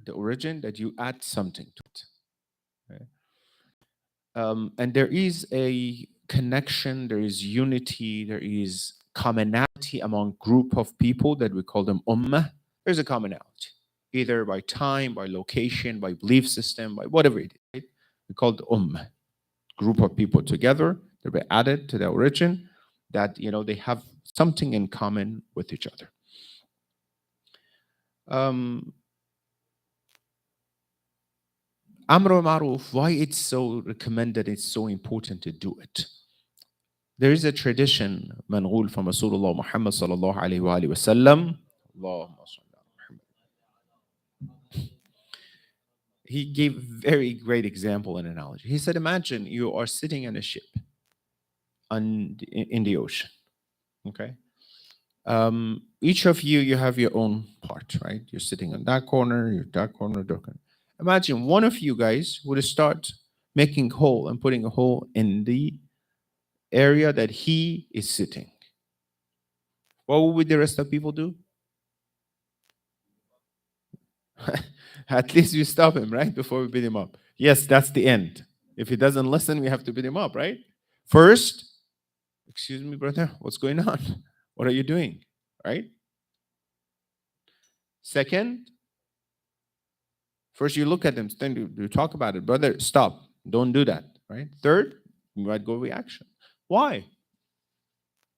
the origin, that you add something to it. Okay? And there is a connection, there is unity, there is commonality among group of people that we call them ummah. There's a commonality, either by time, by location, by belief system, by whatever it is. Right? We call it ummah, group of people together that were added to the origin, that they have something in common with each other. Um, Amr Ma'ruf, why it's so recommended, it's so important to do it. There is a tradition, manghul from Rasulullah Muhammad sallallahu alayhi wa sallam. Allahumma salli ala Muhammad. He gave very great example and analogy. He said, imagine you are sitting in a ship in the ocean. Okay. Each of you have your own part, right? You're sitting in that corner, you're that corner, that corner. Imagine one of you guys would start making hole and putting a hole in the area that he is sitting. What would the rest of people do? At least we stop him, right? Before we beat him up. Yes, that's the end. If he doesn't listen, we have to beat him up, right? First, excuse me, brother, what's going on? What are you doing? Right? Second, first you look at them, then you talk about it. Brother, stop. Don't do that. Right? Third, you might go reaction. Why?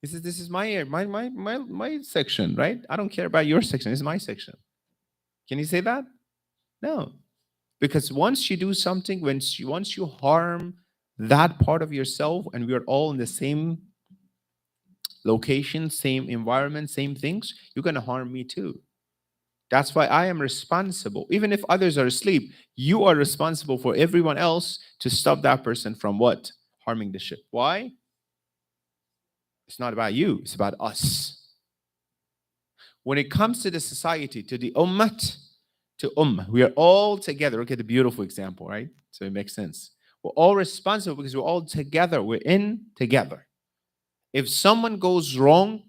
He says, this is my area, my section, right? I don't care about your section. This is my section. Can you say that? No. Because once you do something, once you harm that part of yourself, and we are all in the same location, same environment, same things, you're going to harm me too. That's why I am responsible. Even if others are asleep, you are responsible for everyone else to stop that person from what? Harming the ship. Why? It's not about you, it's about us. When it comes to the society, to the ummah, to we are all together. Look at the beautiful example, right? So it makes sense. We're all responsible because we're all together. We're in together. If someone goes wrong,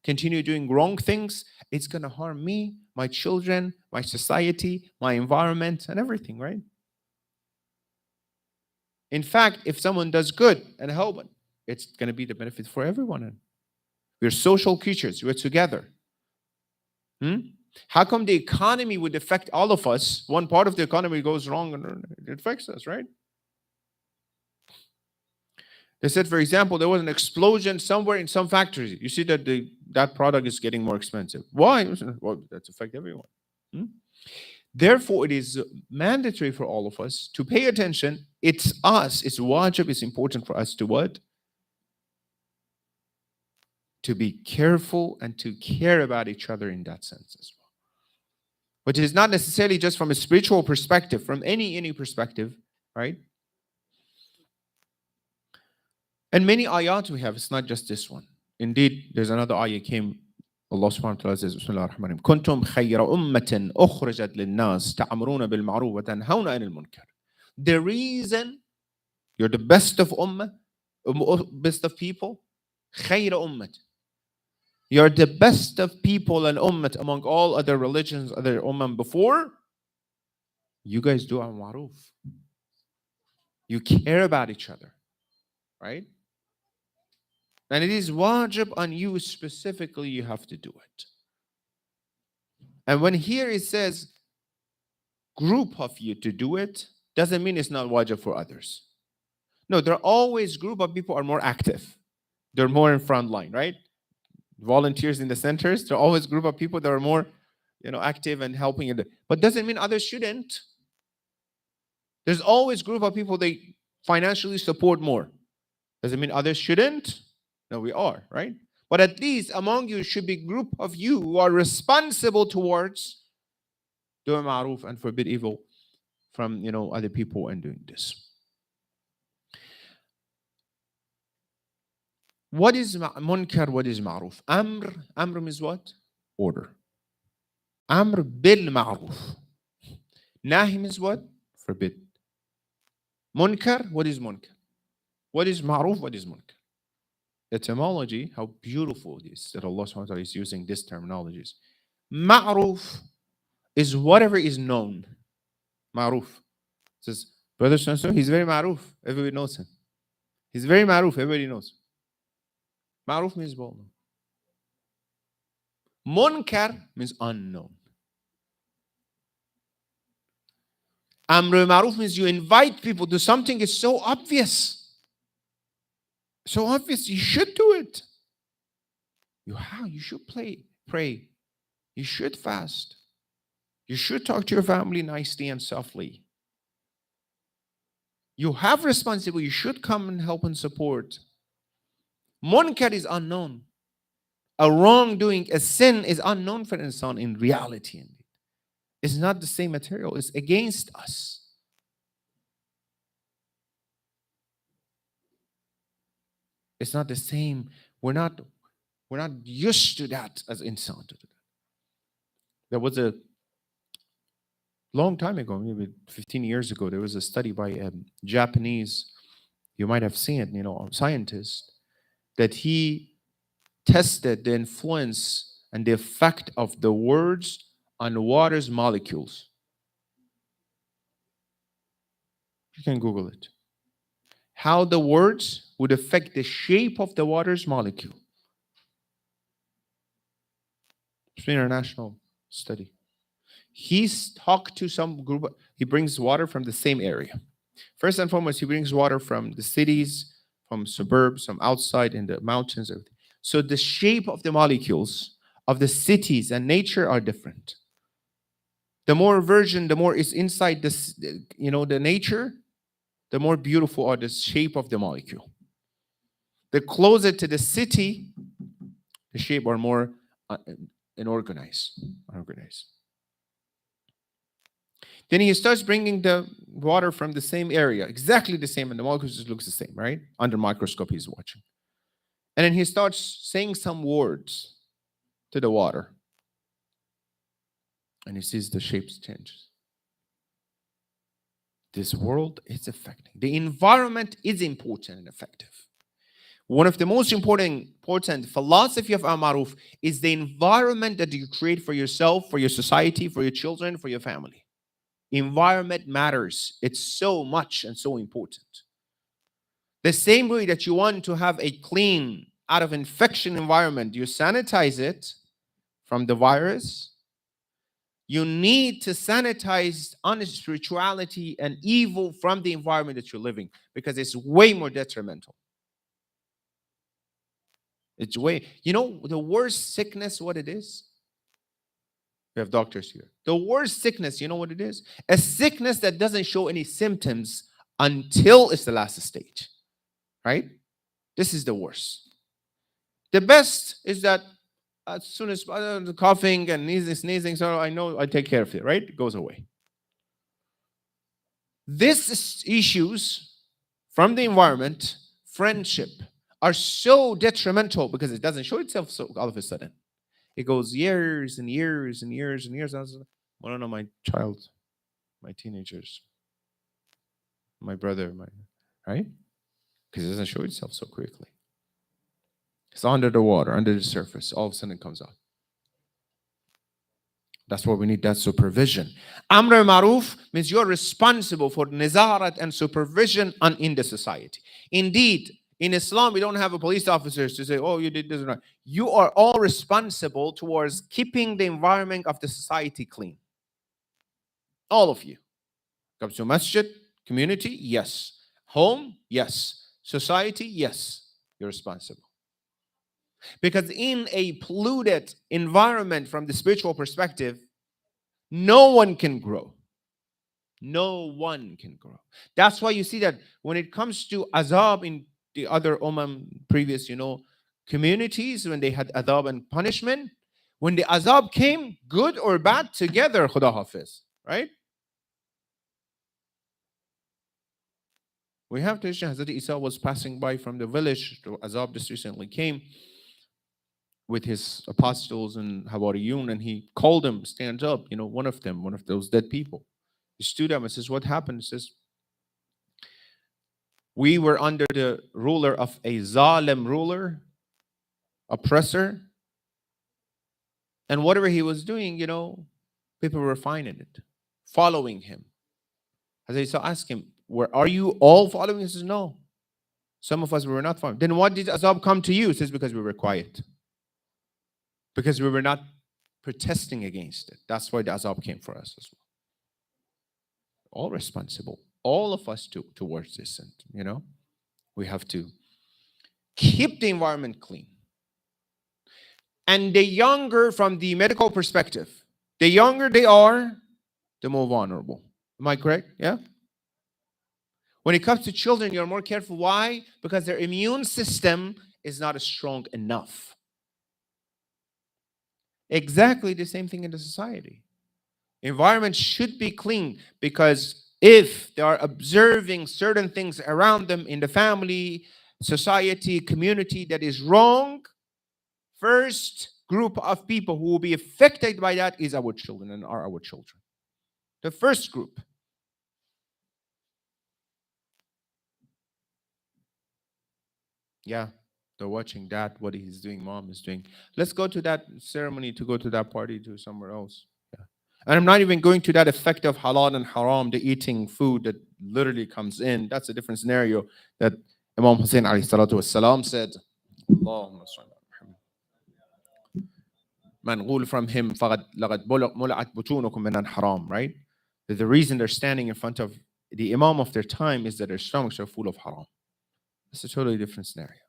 continue doing wrong things, it's going to harm me, my children, my society, my environment, and everything, right? In fact, if someone does good and help, it's going to be the benefit for everyone. We're social creatures. We're together. How come the economy would affect all of us? One part of the economy goes wrong and it affects us, right? They said, for example, there was an explosion somewhere in some factory. You see that that product is getting more expensive. Why? Well, that's affect everyone. Therefore, it is mandatory for all of us to pay attention. It's us. It's wajib. It's important for us to what? To be careful and to care about each other in that sense as well. But it is not necessarily just from a spiritual perspective, from any perspective, right? And many ayat we have, it's not just this one. Indeed, there's another ayah came, Allah subhanahu wa ta'ala says, Bismillah ar-Rahman ar-Rahim, Kuntum khayra ummatin ukhrajat lin-nas ta'amruna bil-ma'ruf wa tanhawna 'anil munkar. The reason you're the best of ummah, best of people, khayra ummat. You're the best of people and ummah among all other religions, other ummah before. You guys do al-ma'ruf. You care about each other, right? And it is wajib on you specifically, you have to do it. And when here it says group of you to do it, doesn't mean it's not wajib for others. No, there are always group of people are more active. They're more in front line, right? Volunteers in the centers, there are always group of people that are more, active and helping it. But doesn't mean others shouldn't. There's always group of people they financially support more. Doesn't mean others shouldn't. No, we are, right? But at least among you should be a group of you who are responsible towards doing ma'ruf and forbid evil from, other people and doing this. What is munkar? What is ma'ruf? Amr means what? Order. Amr bil ma'ruf. Nahi means what? Forbid. Munkar, what is munkar? What is ma'ruf? What is munkar? Etymology, how beautiful it is that Allah subhanahu wa ta'ala is using these terminologies. Ma'ruf is whatever is known. Ma'ruf. Says, brother so and so, he's very ma'ruf. Everybody knows him. He's very ma'ruf. Everybody knows. Ma'ruf means well known. Munkar means unknown. Amr ma'ruf means you invite people to something is so obvious. So obvious, you should do it. You should pray. You should fast. You should talk to your family nicely and softly. You have responsibility. You should come and help and support. Munkar is unknown. A wrongdoing, a sin is unknown for insan in reality. It's not the same material. It's against us. It's not the same. We're not used to that as insan. There was a long time ago, maybe 15 years ago, there was a study by a Japanese, you might have seen it, a scientist, that he tested the influence and the effect of the words on water's molecules. You can Google it. How the words would affect the shape of the water's molecule. It's an international study. He's talked to some group. He brings water from the same area. First and foremost, he brings water from the cities, from suburbs, from outside in the mountains, everything. So the shape of the molecules of the cities and nature are different. The more virgin, the more is inside this, the nature, the more beautiful are the shape of the molecule. The closer to the city, the shape are more unorganized. Then he starts bringing the water from the same area, exactly the same, and the molecules just looks the same, right? Under microscope, he's watching. And then he starts saying some words to the water. And he sees the shapes changes. This world is affecting. The environment is important and effective. One of the most important philosophy of Al-Maruf is the environment that you create for yourself, for your society, for your children, for your family. Environment matters. It's so much and so important. The same way that you want to have a clean, out of infection environment, you sanitize it from the virus. You need to sanitize unspirituality and evil from the environment that you're living, because it's way more detrimental. It's way, the worst sickness, what it is? We have doctors here. The worst sickness, you know what it is? A sickness that doesn't show any symptoms until it's the last stage, right? This is the worst. The best is that as soon as coughing and sneezing, so I know I take care of it, right? It goes away. These issues from the environment, friendship, are so detrimental because it doesn't show itself so all of a sudden. It goes years and years and years and years. I don't know, my child, my teenagers, my brother, right? Because it doesn't show itself so quickly. It's under the water, under the surface. All of a sudden it comes out. That's what we need, that supervision. Amr Maruf means you're responsible for nizarat and supervision in the society. Indeed, in Islam, we don't have a police officers to say, oh, you did this or not. You are all responsible towards keeping the environment of the society clean. All of you. Comes to masjid, community, yes. Home, yes. Society, yes. You're responsible. Because in a polluted environment from the spiritual perspective, no one can grow. No one can grow. That's why you see that when it comes to azab in the other previous, communities, when they had azab and punishment, when the azab came, good or bad, together, Khuda Hafiz, right? We have tradition, Hazrat Isa was passing by from the village, the azab just recently came with his apostles and Hawariyun, and he called them, stand up, one of those dead people. He stood up and says, what happened? He says, we were under the ruler of a zalim ruler, oppressor, and whatever he was doing, People were finding it, following him. As I saw, ask him, "Where are you all following?" He says, "No. Some of us were not following." Then what did azab come to you? He says, "Because we were quiet. Because we were not protesting against it. That's why the azab came for us as well." All responsible, all of us towards this. And, we have to keep the environment clean. And the younger, from the medical perspective, the younger they are, the more vulnerable. Am I correct? Yeah? When it comes to children, you're more careful. Why? Because their immune system is not strong enough. Exactly the same thing in the society. Environment should be clean, because if they are observing certain things around them in the family, society, community that is wrong, first group of people who will be affected by that is our children and are our children. The first group. Yeah, they're watching dad, what he's doing, mom is doing. Let's go to that ceremony, to go to that party, to somewhere else. Yeah. And I'm not even going to that effect of halal and haram, the eating food that literally comes in. That's a different scenario that Imam Hussein alayhi salatu wassalam said. Allahumma salli ala Muhammad. منقول from him فقد لقد ملعت بطونكم من الحرام, right? That the reason they're standing in front of the imam of their time is that their stomachs are full of haram. That's a totally different scenario.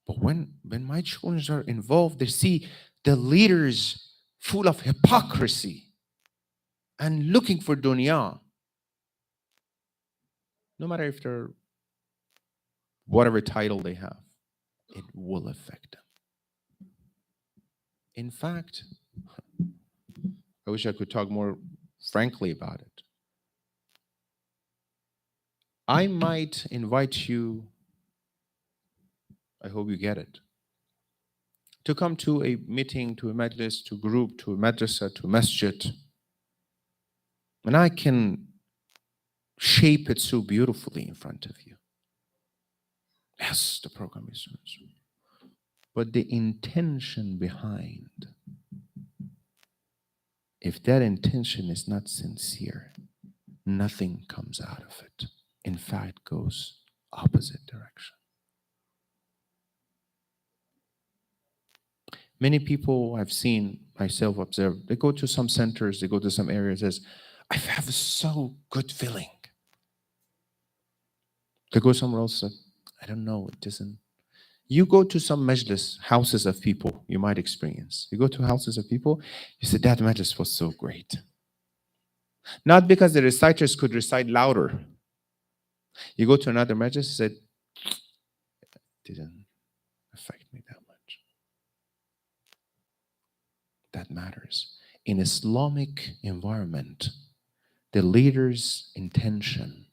But when my children are involved, they see the leaders full of hypocrisy and looking for dunya. No matter if they're whatever title they have, it will affect them. In fact, I wish I could talk more frankly about it. I might invite you, I hope you get it, to come to a meeting, to a majlis, to a group, to a madrasa, to a masjid. And I can shape it so beautifully in front of you. Yes, the program is so. But the intention behind, if that intention is not sincere, nothing comes out of it. In fact, goes opposite direction. Many people I've seen, myself observe, they go to some centers, they go to some areas, as I have a so good feeling. They go somewhere else, I don't know, it doesn't. You go to some majlis, houses of people, you might experience. You go to houses of people, you say, that majlis was so great. Not because the reciters could recite louder. You go to another majlis, said, it didn't affect me that much. That matters. In Islamic environment, the leader's intention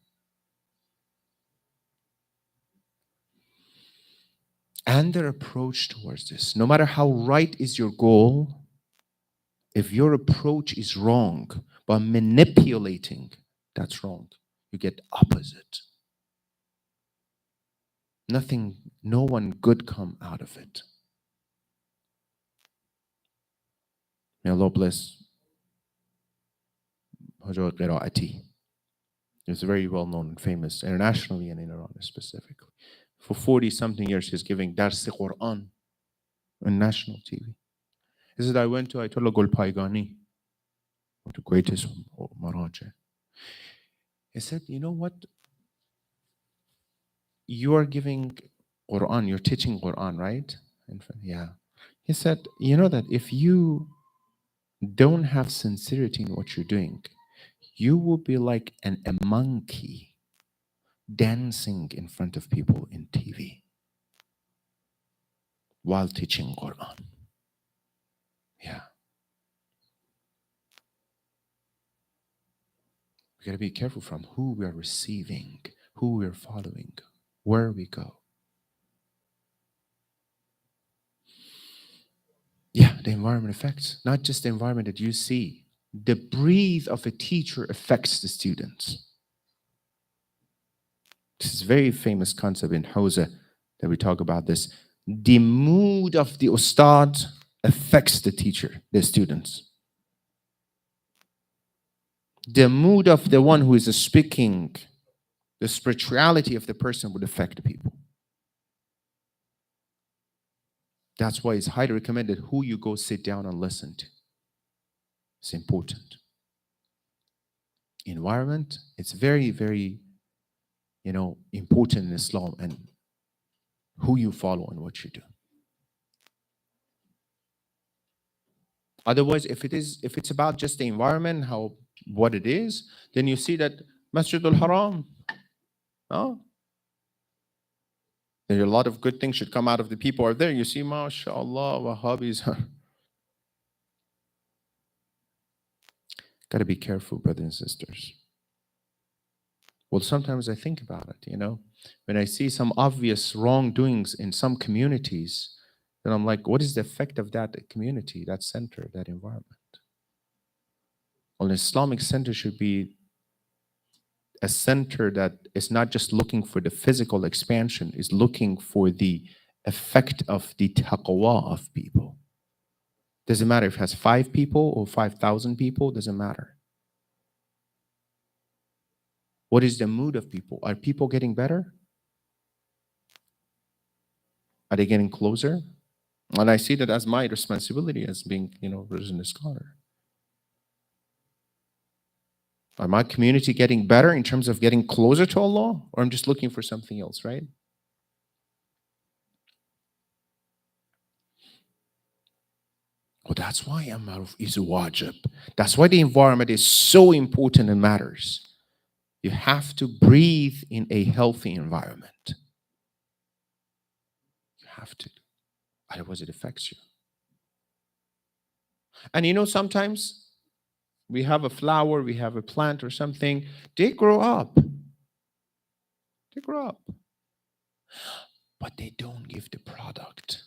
and their approach towards this, no matter how right is your goal, if your approach is wrong, by manipulating, that's wrong. You get opposite. Nothing, no one good come out of it. May Allah bless Hajjat Qira'ati. It's very well known and famous internationally and in Iran specifically. For 40-something years, he's giving Dars Quran on national TV. He said, I went to Ayatollah Golpaigani, the greatest Maraja. He said, you know what? You are giving Quran, you're teaching Quran, right? Yeah. He said, you know that if you don't have sincerity in what you're doing, you will be like a monkey dancing in front of people in TV while teaching Quran. Yeah. We gotta be careful from who we are receiving, who we are following, where we go. Yeah, the environment affects, not just the environment that you see. The breath of a teacher affects the students. This is a very famous concept in Hausa that we talk about this. The mood of the ustad affects the teacher, the students. the mood of the one who is speaking, the spirituality of the person would affect the people. That's why it's highly recommended who you go sit down and listen to. It's important. Environment, it's very, very, important in Islam, and who you follow and what you do. Otherwise, if it's about just the environment, what it is, then you see that Masjid al-Haram, oh, there are a lot of good things should come out of the people are there. You see, mashallah, Wahhabis are. Got to be careful, brothers and sisters. Well, sometimes I think about it, when I see some obvious wrongdoings in some communities, then I'm like, what is the effect of that community, that center, that environment? Well, an Islamic center should be a center that is not just looking for the physical expansion, is looking for the effect of the taqwa of people. Doesn't matter if it has 5 people or 5,000 people, doesn't matter. What is the mood of people? Are people getting better? Are they getting closer? And I see that as my responsibility as being, religion scholar. Are my community getting better in terms of getting closer to Allah? Or I'm just looking for something else, right? Well, that's why Amaruf is wajib. That's why the environment is so important and matters. You have to breathe in a healthy environment. You have to. Otherwise, it affects you. And sometimes we have a flower, we have a plant or something. They grow up. They grow up. But they don't give the product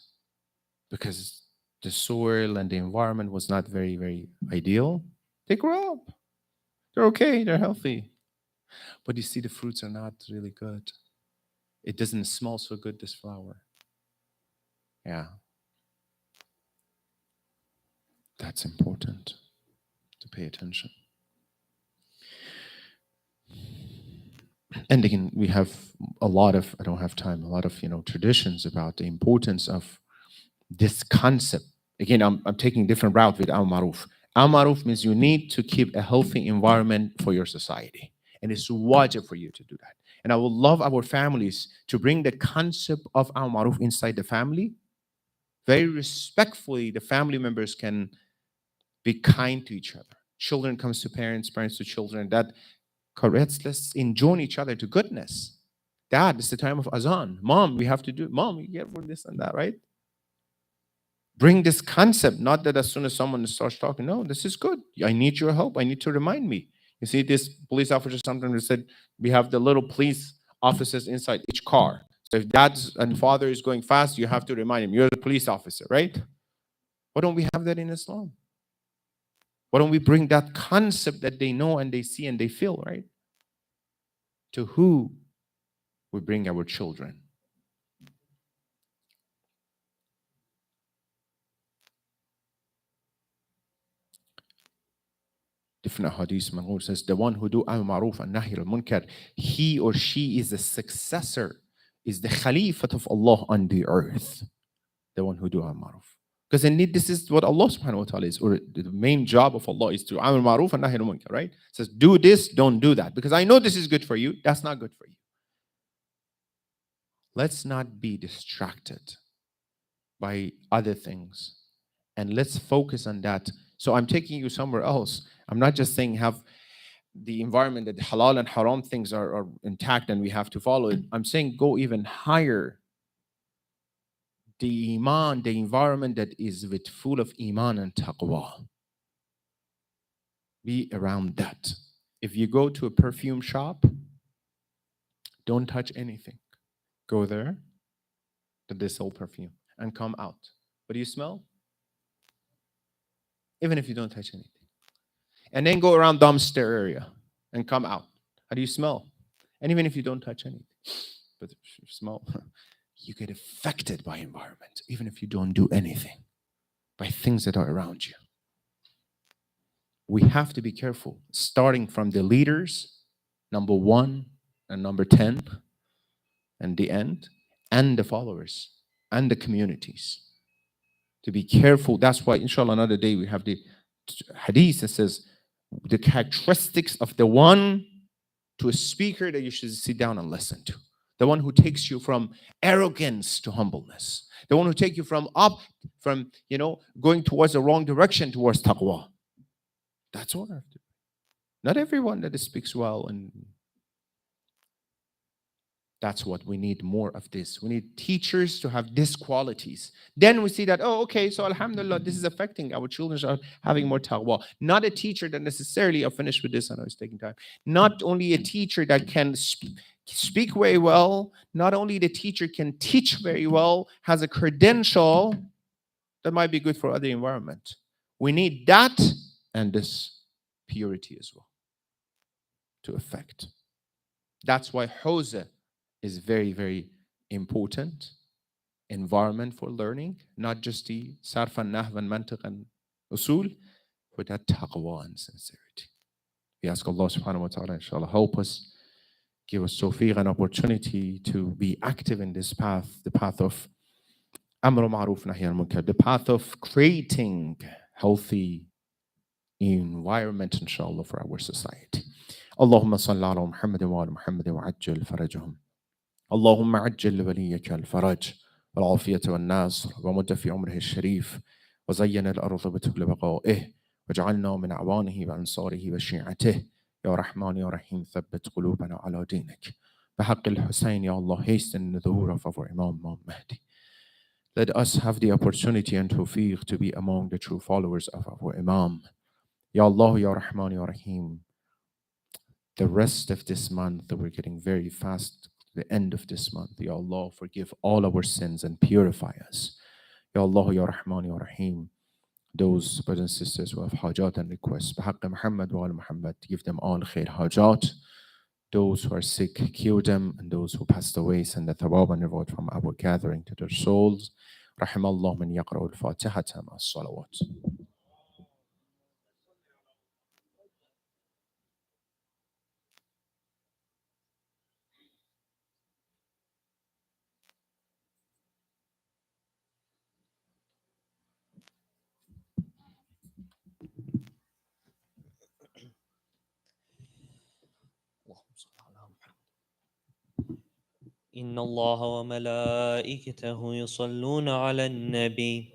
because the soil and the environment was not very, very ideal. They grow up. They're okay. They're healthy. But you see, the fruits are not really good. It doesn't smell so good, this flower. Yeah. That's important to pay attention. And again, we have a lot of, I don't have time, a lot of, traditions about the importance of this concept. Again, I'm taking a different route with Al-Maruf. Al-Maruf means you need to keep a healthy environment for your society. And it's wajib for you to do that. And I would love our families to bring the concept of Al-Maruf inside the family. Very respectfully, the family members can be kind to each other. Children comes to parents, parents to children. That corrects, let's enjoin each other to goodness. Dad, it's the time of azan. Mom, we have to do, Mom, you get for this and that, right? Bring this concept, not that as soon as someone starts talking, no, this is good. I need your help. I need to remind me. You see, this police officer sometimes said, we have the little police officers inside each car. So if dad and father is going fast, you have to remind him, you're the police officer, right? Why don't we have that in Islam? Why don't we bring that concept that they know and they see and they feel, right? To who we bring our children. Different hadith, Mangur says, the one who do al-ma'ruf and nahi al-munkar, he or she is the successor, is the Khalifat of Allah on the earth. The one who do al-ma'ruf. Because indeed, this is what Allah subhanahu wa ta'ala is, or the main job of Allah is to amr ma'ruf and nahi al-munkar, right? It says, do this, don't do that. Because I know this is good for you, that's not good for you. Let's not be distracted by other things. And let's focus on that. So I'm taking you somewhere else. I'm not just saying have the environment that halal and haram things are intact and we have to follow it. I'm saying go even higher. The iman, the environment that is with full of iman and taqwa. Be around that. If you go to a perfume shop, don't touch anything. Go there, that they sell perfume, and come out. What do you smell? Even if you don't touch anything. And then go around dumpster area and come out. How do you smell? And even if you don't touch anything, but if you smell, you get affected by environment, even if you don't do anything, by things that are around you. We have to be careful, starting from the leaders, number 1 and number 10, and the end, and the followers, and the communities. To be careful. That's why, inshallah, another day we have the hadith that says the characteristics of the one to a speaker that you should sit down and listen to. The one who takes you from arrogance to humbleness. The one who takes you from going towards the wrong direction towards taqwa. That's what I have to. Not everyone that speaks well, and that's what we need more of this. We need teachers to have these qualities. Then we see that, oh, okay, so alhamdulillah, this is affecting our children are having more taqwa. Not a teacher that necessarily, I'll finish with this, I know it's taking time. Not only a teacher that can speak very well, not only the teacher can teach very well, has a credential that might be good for other environment. We need that and this purity as well to affect. That's why Hawza is very, very important environment for learning, not just the sarf and nahv and mantiq and usul, but that taqwa and sincerity. We ask Allah subhanahu wa ta'ala, inshallah, help us, give us tawfiq and opportunity to be active in this path, the path of amr ma'ruf nahy al-munkar, the path of creating healthy environment, inshallah, for our society. اللهم صل على محمد وآل محمد وعجل فرجهم. اللهم عجل لوليك الفرج والعافية والنصر ومد في عمره الشريف وزين الأرض بطول بقائه وجعلنا من أعوانه وأنصاره وشيعته يا رحمن يا رحيم ثبت قلوبنا على دينك بحق الحسين يا Allah hasten the ظهور of our Imam Mahdi. Let us have the opportunity and tawfiq to be among the true followers of our Imam. Ya Allah, Ya Rahman, Ya Rahim. The rest of this month, we're getting very fast to the end of this month. Ya Allah, forgive all our sins and purify us. Ya Allah, Ya Rahman, Ya Rahim. Those brothers and sisters who have hajat and requests, بحق Muhammad wa al Muhammad, give them all khair hajat. Those who are sick, cure them, and those who passed away, send the thawab and reward from our gathering to their souls. رحم الله من يقرأ الفاتحة مع الصلوات. إن الله وملائكته يصلون على النبي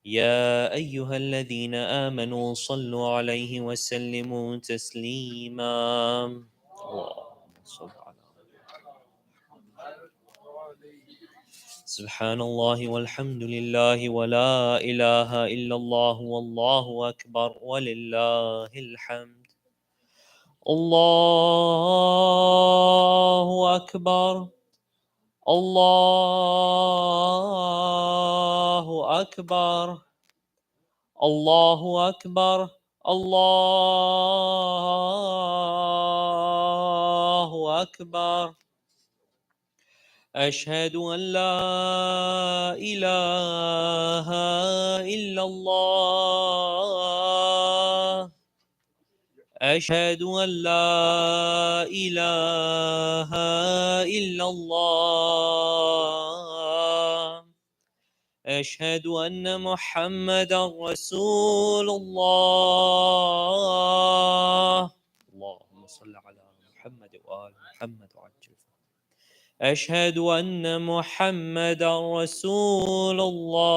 يا أيها الذين آمنوا صلوا عليه وسلموا تسليما اللهم صل على سبحان الله والحمد لله ولا إله إلا الله والله أكبر ولله الحمد الله أكبر الله أكبر الله أكبر الله أكبر أشهد أن لا إله إلا الله أشهد أن لا إله إلا الله أشهد أن محمدا رسول الله اللهم صل على محمد وآل محمد وعجل أشهد أن محمدا رسول الله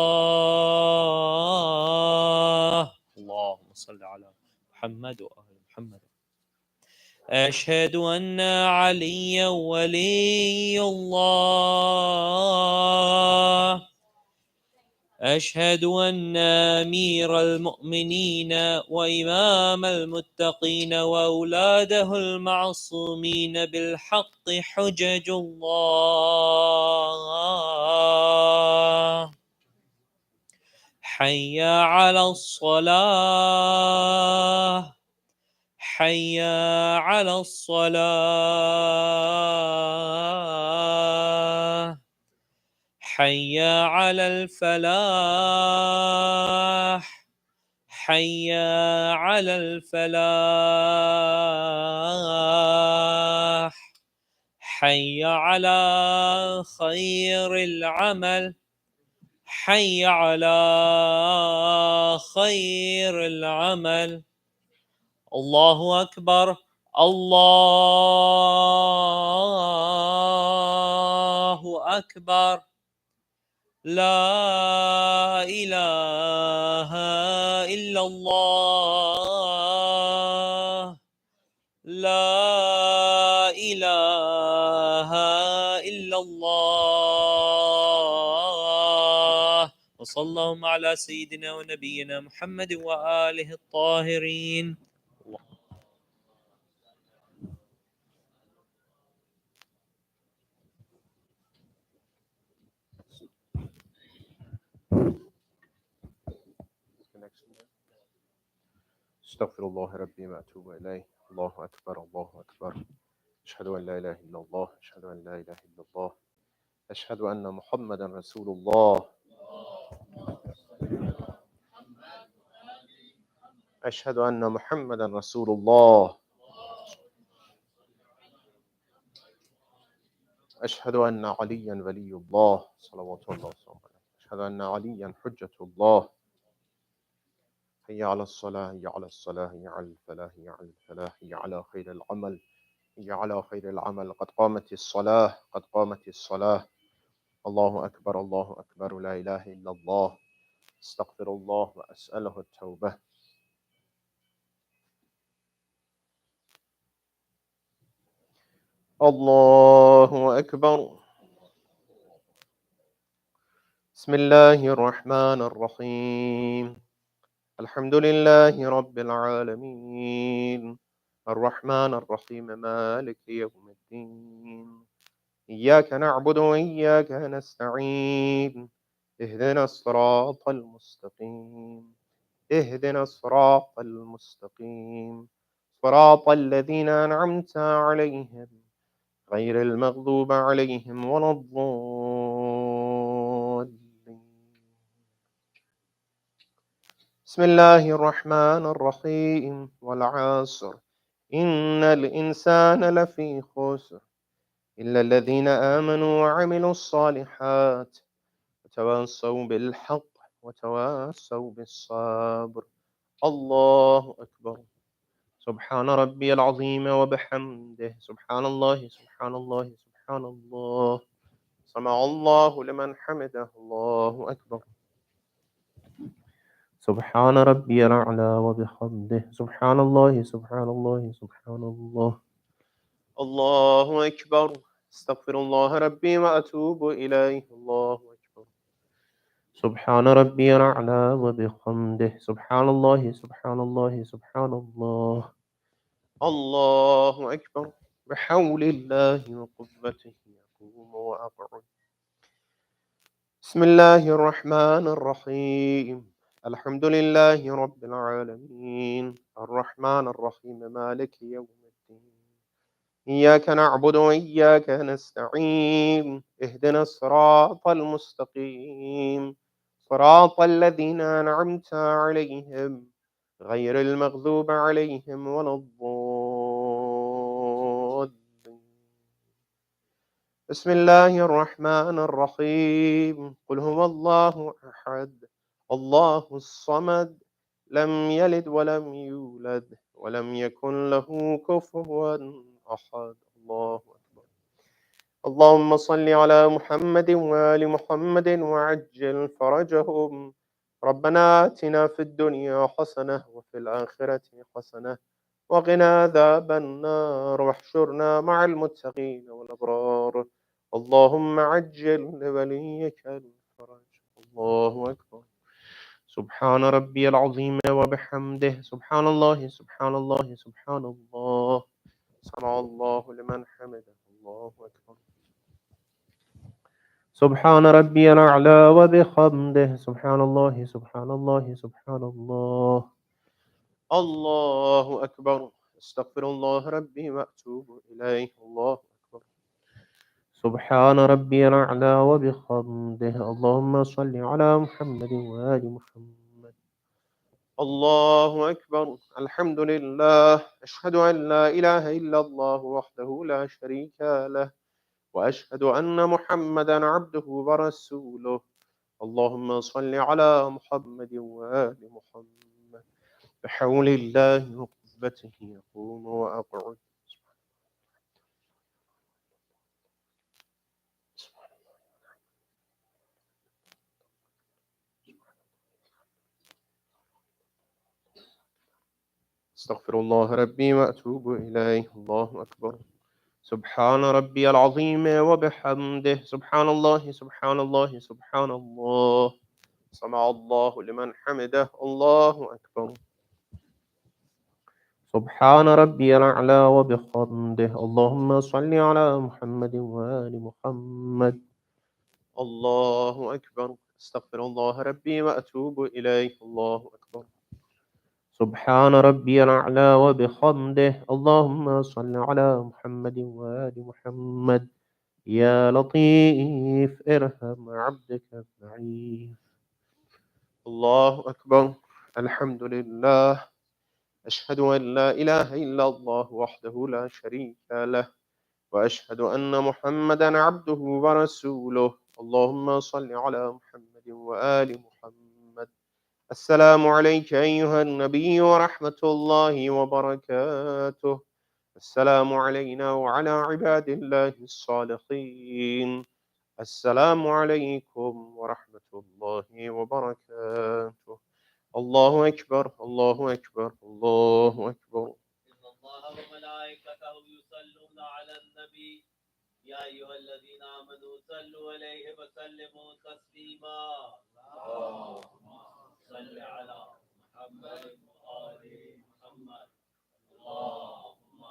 اللهم صل على محمد وآل محمد أشهد أن عليا ولي الله أشهد أن أمير المؤمنين وإمام المتقين وأولاده المعصومين بالحق حجج الله حي على الصلاة حي على الصلاة حي على الفلاح حي على الفلاح، حي على خير العمل، حي على خير العمل. الله أكبر، الله أكبر، لا إله إلا الله، لا إله إلا الله. وصلى اللهم على سيدنا ونبينا محمد وآله الطاهرين. استغفر الله ربي وأتوب إليه. الله أكبر، الله أكبر. أشهد أن لا إله إلا الله، أشهد أن لا إله إلا الله، أشهد أن محمدا رسول الله، أشهد أن محمدا رسول الله، أشهد أن عليا ولي الله صلوات الله وسلامه عليه، أشهد أن عليا حجة الله. هي على الصلاة، هي على الصلاة، هي على الفلاح، هي على الفلاح، هي على خير العمل، هي على خير العمل. قد قامت الصلاة، قد قامت الصلاة. الله أكبر، الله أكبر، لا إله إلا الله. استغفر الله وأسأله التوبة. الله أكبر. بسم الله الرحمن الرحيم. الحمد لله رب العالمين، الرحمن الرحيم، مالك يوم الدين. إياك نعبد وإياك نستعين، اهدنا الصراط المستقيم، اهدنا الصراط المستقيم، صراط الذين أنعمت عليهم غير المغضوب عليهم ولا الضالين. بسم الله الرحمن الرحيم. والعصر إن الإنسان لفي خسر إلا الذين آمنوا وعملوا الصالحات وتواصوا بالحق وتواصوا بالصبر. الله أكبر. سبحان ربي العظيم وبحمده، سبحان الله، سبحان الله، سبحان الله. سمع الله لمن حمده. الله أكبر. سبحان ربي الأعلى وبحمده، سبحان الله، سبحان الله، سبحان الله. الله أكبر. استغفر الله ربي وأتوب إليه. الله أكبر. سبحان ربي الأعلى وبحمده، سبحان الله، سبحان الله، سبحان الله. الله أكبر. بحول الله وقوته أقوم وأقعد. بسم الله الرحمن الرحيم. الحمد لله رب العالمين، الرحمن الرحيم، مالك يوم الدين. إياك نعبد وإياك نستعين، اهدنا الصراط المستقيم، صراط الذين أنعمت عليهم غير المغضوب عليهم ولا الضالين. بسم الله الرحمن الرحيم. قل هو الله أحد، الله الصمد، لم يلد ولم يولد ولم يكن له كفوا أحد. الله أكبر. اللهم صل على محمد وآل محمد وعجل فرجهم. ربنا آتنا في الدنيا حسنة وفي الآخرة حسنة وقنا عذاب النار، واحشرنا مع المتقين والأبرار. اللهم عجل لوليك الفرج. الله أكبر. سبحان ربي العظيم وبحمده، سبحان الله، سبحان الله، سبحان الله. سمع الله لمن حمده. الله أكبر. سبحان ربي الأعلى وبحمده، سبحان الله، سبحان الله، سبحان الله. الله أكبر. استغفر الله ربي وأتوب إليه. الله أكبر. سبحان ربي الأعلى وبحمده. اللهم صل على محمد وآل محمد. الله أكبر. الحمد لله. أشهد أن لا إله إلا الله وحده لا شريك له، وأشهد أن محمدا عبده ورسوله. اللهم صل على محمد وآل محمد بحول الله وقوته يقوم وأقعد. استغفر الله ربي وأتوب إليه. الله أكبر. سبحان ربي العظيم وبحمده. سبحان الله سبحان الله سبحان الله. سمع الله لمن حمده. الله أكبر. سبحان ربي الأعلى وبحمده. اللهم صل على محمد وآل محمد. الله أكبر. استغفر الله ربي وأتوب إليه. الله أكبر. سبحان ربي الأعلى وبحمده. اللهم صل على محمد وآل محمد. يا لطيف ارحم عبدك الضعيف. الله أكبر. الحمد لله. أشهد أن لا إله إلا الله وحده لا شريك له، وأشهد أن محمدا عبده ورسوله. اللهم صل على محمد وآل محمد. السلام عليك أيها النبي ورحمة الله وبركاته. السلام علينا وعلى عباد الله الصالحين. السلام عليكم ورحمة الله وبركاته. الله أكبر الله أكبر الله أكبر. إن الله وملائكته يصلون على النبي يا أيها الذين آمنوا صلوا عليه وسلموا تسليما. اللهم صل على محمد وآل محمد. اللهم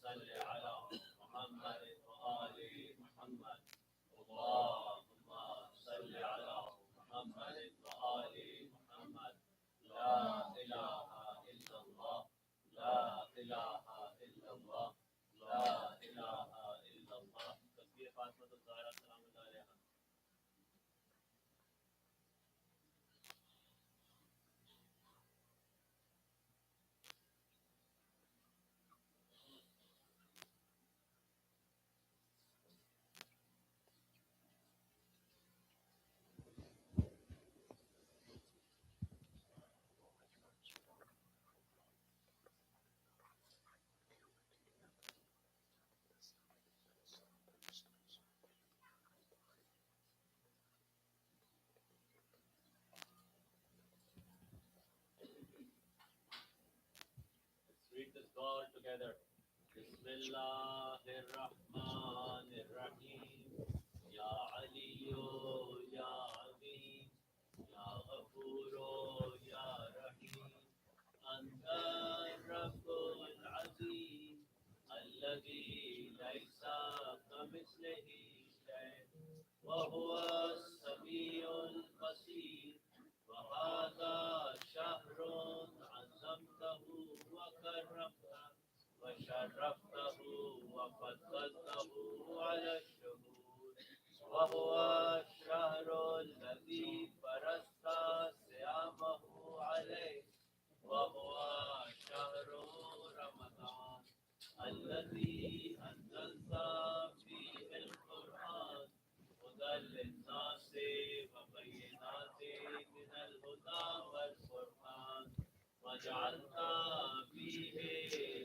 صل على محمد وآل محمد. اللهم صل على محمد وآل محمد. لا إله إلا الله. لا إله إلا الله. لا إله إلا الله. تسبيح فاطمة الزهراء سلام الله عليها. Let's read this God together. Bismillahirrahmanirrahim. Ya Aliyu Ya Azim Ya Ghafuru Ya Rahim. Anta Rabbul Azim الذي ليس كمثله شيء وهو السميع البصير. وهذا شهر عزمته وكرمته وشرفته وفضلته على الشهود. وهو الشهر الذي فرضت صيامه عليه. وهو شهر رمضان الذي أنزلت فيه القرآن هدى للناس وبينات من الهدى والفرقان. وجعلت فيه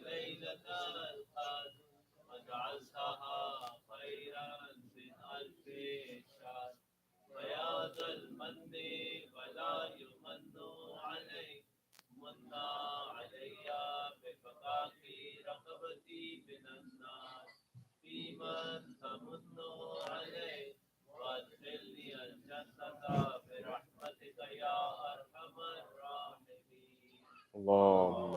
ليلة القدر وجعلتها خيرا من ألف شهر. ويا ذا المن ولا يمن عليك من علي بفقاك رغبتي من النار فيمن تمن عليه. وادخلني الجنة برحمتك يا أرحم الراحمين. اللهم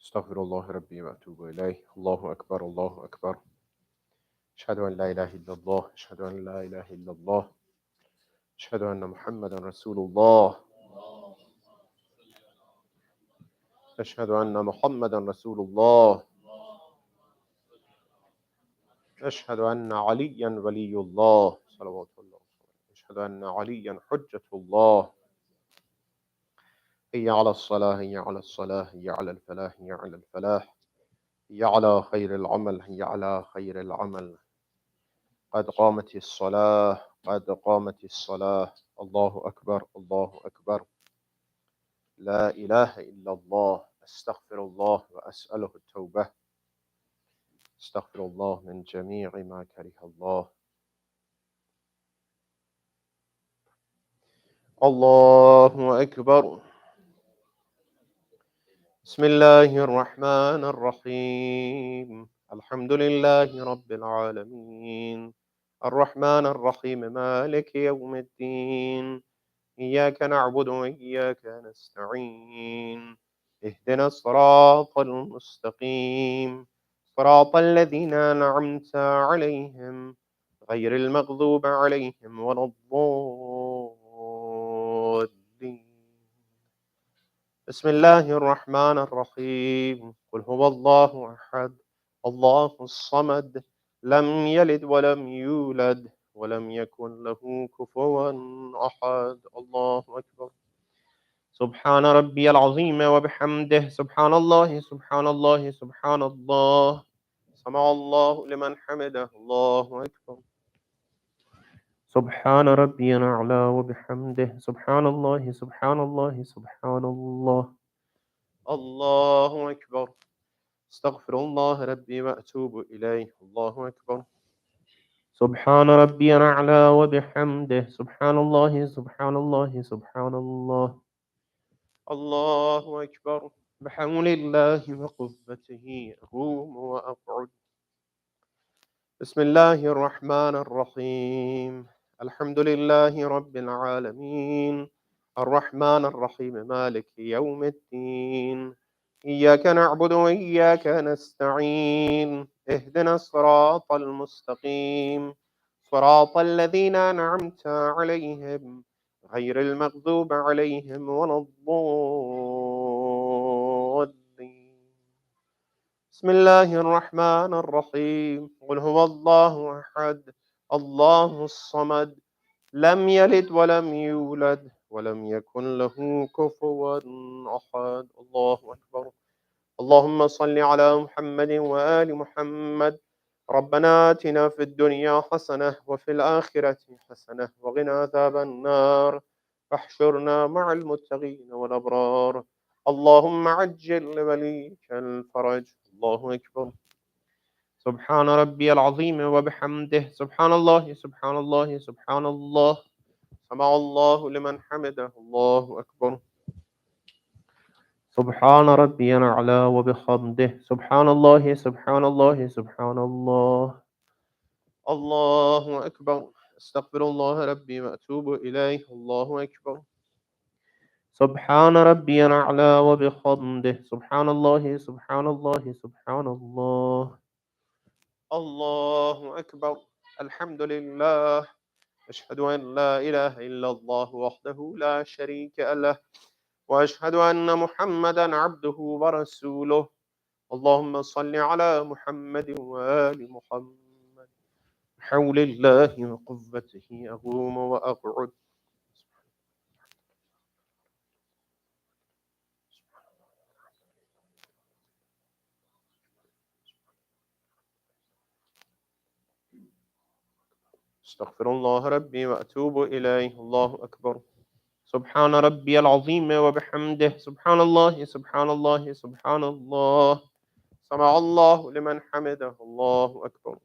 استغفر الله ربي وأتوب إليه. الله أكبر الله أكبر. أشهد أن لا إله إلا الله. أشهد أن لا إله إلا الله. أشهد أن محمدا رسول الله. أشهد أن محمدا رسول الله. أشهد أن عليا ولي الله صلوات الله. أشهد أن عليا حجة الله. هي على الصلاة، هي على الصلاة، هي على الفلاح، هي على الفلاح، هي على خير العمل، هي على خير العمل. قد قامت الصلاة، قد قامت الصلاة. الله أكبر، الله أكبر. لا إله إلا الله. أستغفر الله وأسأله التوبة. أستغفر الله من جميع ما كره الله. الله أكبر. بسم الله الرحمن الرحيم. الحمد لله رب العالمين، الرحمن الرحيم، مالك يوم الدين. إياك نعبد وإياك نستعين. اهدنا الصراط المستقيم، صراط الذين أنعمت عليهم غير المغضوب عليهم ولا الضالين. بسم الله الرحمن الرحيم. قل هو الله أحد، الله الصمد، لم يلد ولم يولد ولم يكن له كفوا أحد. الله أكبر. سبحان ربي العظيم وبحمده. سبحان الله، سبحان الله، سبحان الله. سمع الله لمن حمده. الله أكبر. سبحان ربي الأعلى وبحمده. سبحان الله، سبحان الله، سبحان الله. الله أكبر. استغفر الله ربي وأتوب إليه. الله أكبر. سبحان ربي الأعلى وبحمده. سبحان الله، سبحان الله، سبحان الله. الله أكبر. بحول الله وقوته أقوم وأقعد. بسم الله الرحمن الرحيم. الحمد لله رب العالمين، الرحمن الرحيم، مالك يوم الدين. إياك نعبد وإياك نستعين. اهدنا الصراط المستقيم، صراط الذين أنعمت عليهم غير المغضوب عليهم ولا الضالين. بسم الله الرحمن الرحيم. قل هو الله أحد، الله الصمد، لم يلد ولم يولد ولم يكن له كفوا أحد. الله أكبر. اللهم صل على محمد وآل محمد. ربنا آتنا في الدنيا حسنة وفي الآخرة حسنة وقنا عذاب النار، واحشرنا مع المتقين والأبرار. اللهم عجل لوليك الفرج. الله أكبر. سبحان ربي العظيم وبحمده. سبحان الله، سبحان الله، سبحان الله. سمع الله لمن حمده. الله أكبر. سبحان ربي الأعلى وبحمده. سبحان الله، سبحان الله، سبحان الله. الله أكبر. استغفر الله ربي وأتوب إليه. الله أكبر. سبحان ربي الأعلى وبحمده. سبحان الله، سبحان الله، سبحان الله. الله أكبر. الحمد لله. أشهد أن لا إله إلا الله وحده لا شريك له، وأشهد أن محمدا عبده ورسوله. اللهم صل على محمد وآل محمد. بحول الله وقوته أقوم وأقعد. استغفر الله ربي وأتوب إليه. الله أكبر. سبحان ربي العظيم وبحمده. سبحان الله، سبحان الله، سبحان الله. سمع الله لمن حمده. الله أكبر.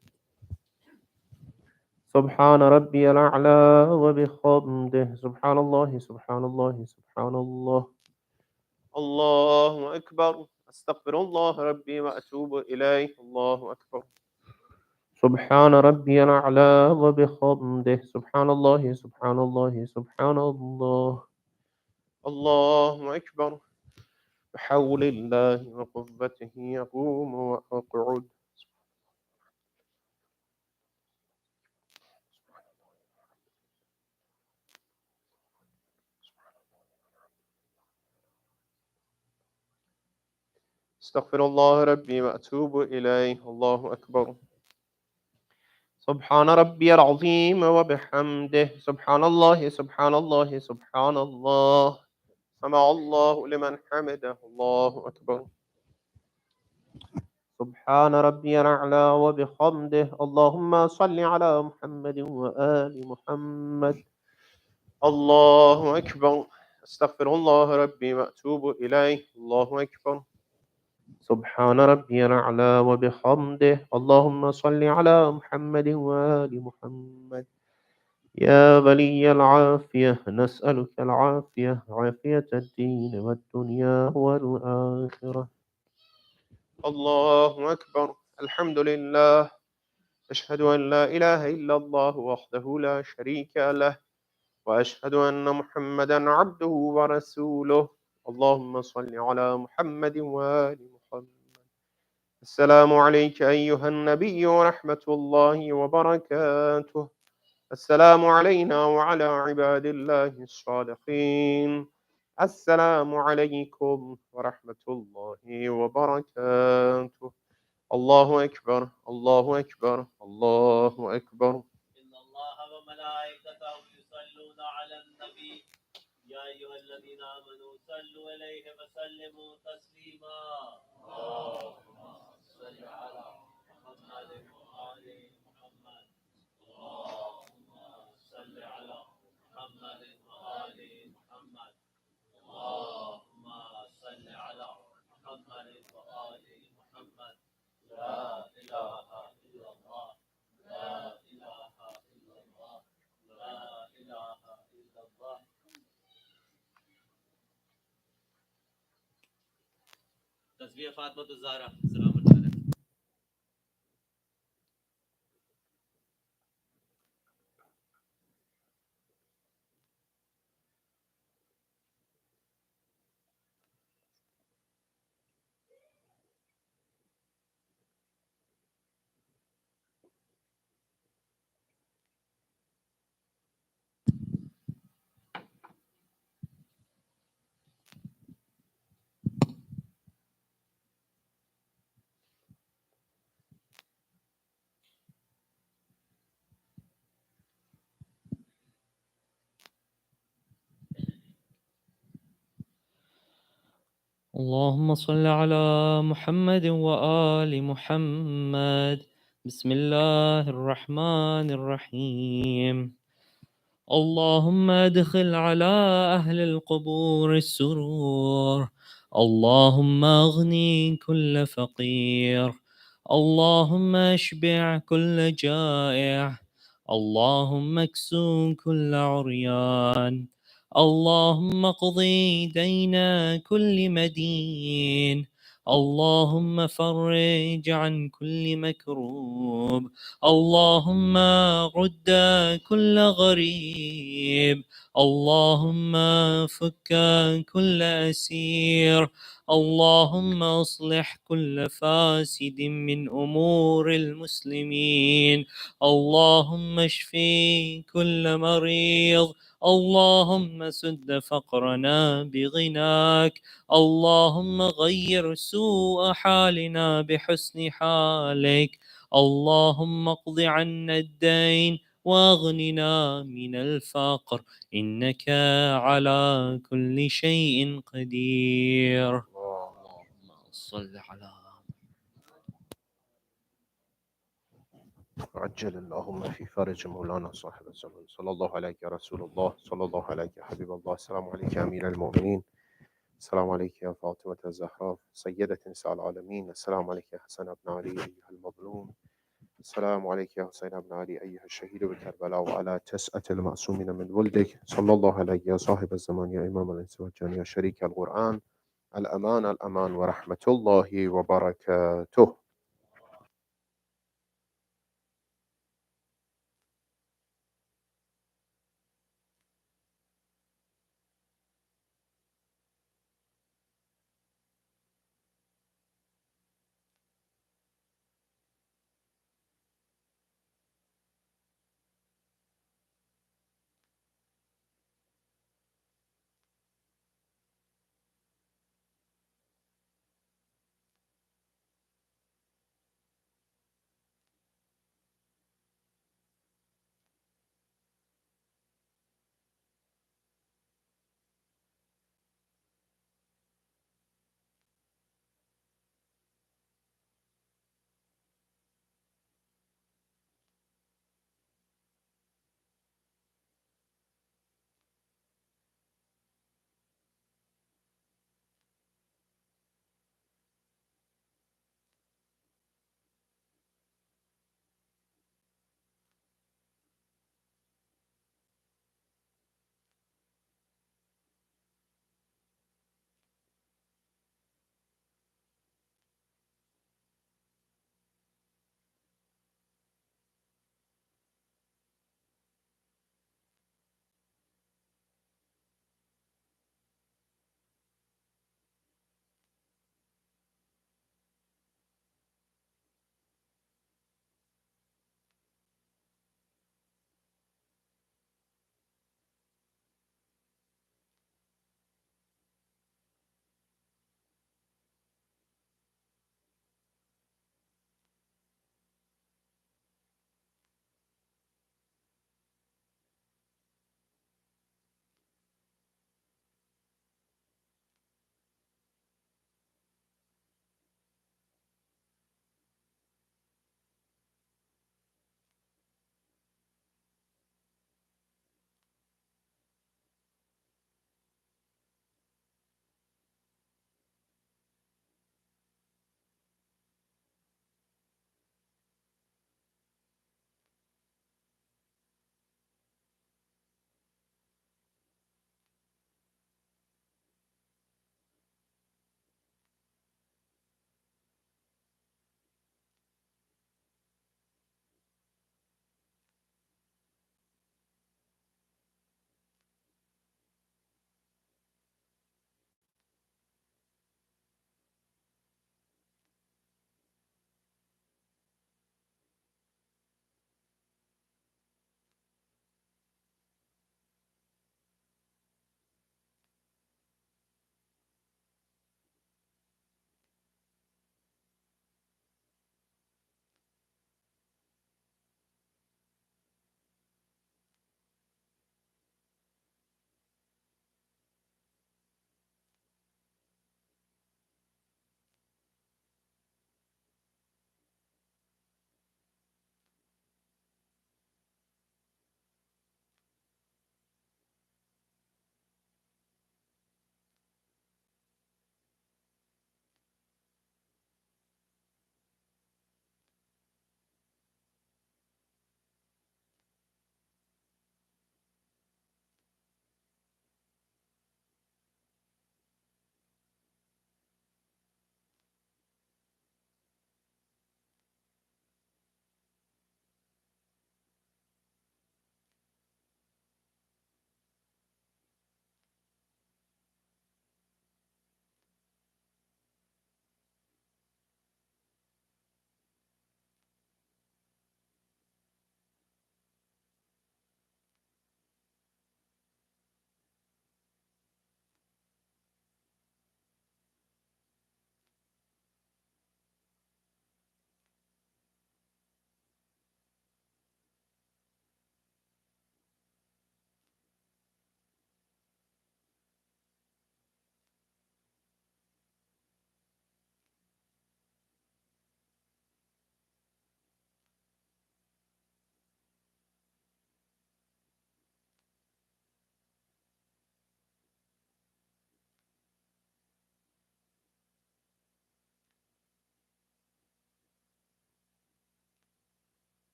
سبحان ربي الأعلى وبحمده. سبحان الله، سبحان الله، سبحان الله. الله أكبر. أستغفر الله ربي وأتوب إليه. الله أكبر. سبحان ربي الأعلى وبحمده. سبحان الله، سبحان الله، سبحان الله. الله أكبر. بحول الله وقوته أقوم وأقعد. استغفر الله ربي وأتوب إليه. الله أكبر. سبحان ربي العظيم وبحمده سبحان الله سبحان الله سبحان الله سمع الله لمن حمده الله أكبر سبحان ربي الأعلى وبحمده اللهم صل على محمد وآل محمد الله أكبر أستغفر الله ربي وأتوب إليه الله أكبر سبحان ربي الأعلى وبحمده اللهم صل على محمد وآل محمد يا ولي العافية نسألك العافية عافية الدين والدنيا والآخرة الله أكبر الحمد لله أشهد أن لا إله إلا الله وحده لا شريك له وأشهد أن محمدا عبده ورسوله اللهم صل على محمد وآل محمد السلام عليك أيها النبي ورحمة الله وبركاته السلام علينا وعلى عباد الله الصالحين السلام عليكم ورحمة الله وبركاته الله أكبر الله أكبر الله أكبر إن الله وملائكته يصلون على النبي يا أيها الذين آمنوا صلوا عليه وسلموا تسليما اللهم صل على محمد وآل محمد اللهم صل على محمد وآل محمد اللهم صل على محمد وآل محمد لا إله إلا الله لا إله إلا الله لا إله إلا الله تسبيح فاطمة الزهراء سلام عليكم اللهم صل على محمد وآل محمد بسم الله الرحمن الرحيم اللهم ادخل على أهل القبور السرور اللهم اغني كل فقير اللهم اشبع كل جائع اللهم اكسو كل عريان اللهم اقضي دين كل مدين اللهم فرج عن كل مكروب اللهم رد كل غريب اللهم فك كل أسير اللهم اصلح كل فاسد من أمور المسلمين اللهم اشفي كل مريض اللهم سد فقرنا بغناك اللهم غير سوء حالنا بحسن حالك اللهم اقض عنا الدين واغننا من الفقر إنك على كل شيء قدير اللهم صل على عجل اللهم في فرج مولانا صاحب الزمان صلى الله عليك يا رسول الله صلى الله عليك يا حبيب الله السلام عليك يا أمير المؤمنين السلام عليك يا فاطمة الزهراء سيدة نساء العالمين السلام عليك يا حسن بن علي أيها المظلوم السلام عليك يا حسين بن علي أيها الشهيد بكربلاء وعلى 9 المعصومين من ولدك صلى الله عليك يا صاحب الزمان يا إمام الإنس والجن يا شريك القرآن الأمان الأمان ورحمة الله وبركاته